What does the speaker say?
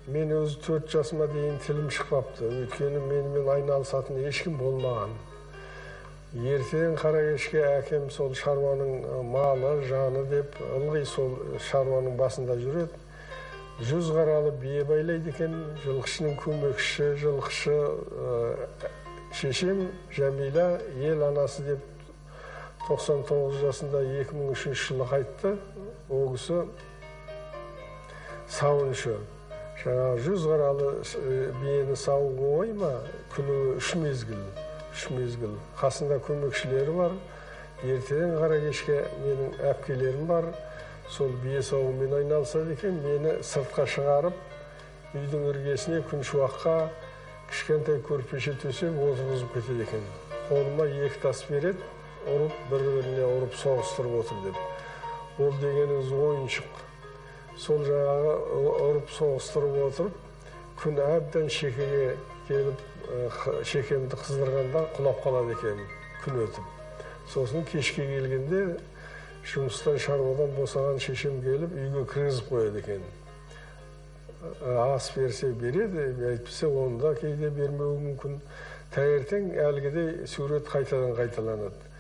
Мен өзі 4 жасыма дейін тілім шықпапты. Өйткені менімен айналысатын ешкім болмаған. Ертең қара кешке әкем сол шаруаның малы, жаны деп, ылғи сол шаруаның басында жүреді. 100 қаралы бие байлайды екен, жылқышының көмекші, жылқышы шешем Жәмила ел анасы деп 99 жасында 2003 жылы қайтты. Ол кісі сауыншы. Жаңағы 100 қаралы биені сауы оңай ма? Күні 3 мезгіл. Қасында көмекшілері бар. Ертең қара кешке менің әпкелерім бар. Сол бие сауымен айналысады екен. Мені сыртқа шығарып, үйдің іргесіне күншуаққа кішкентай көрпеше төсеп отырғызып кетеді екен. Қолыма 2 тас береді, ұрып, бір-біріне ұрып соғыстырып отыр деп. Ол дегеніңіз ойыншық. Сол жаңағы ұрып соғыстырып отырып, күн әбден шекеге келіп, шекемді қыздырғанда құлап қалады екен, күн өтіп. Сосын кешке келгенде, жұмыстан шаруадан босаған шешем келіп, үйге кіргізіп қояды екен. Ас берсе береді, әйтпесе оны да кейде бермеуі мүмкін. Таңертең әлгідей сурет қайтадан қайталанады.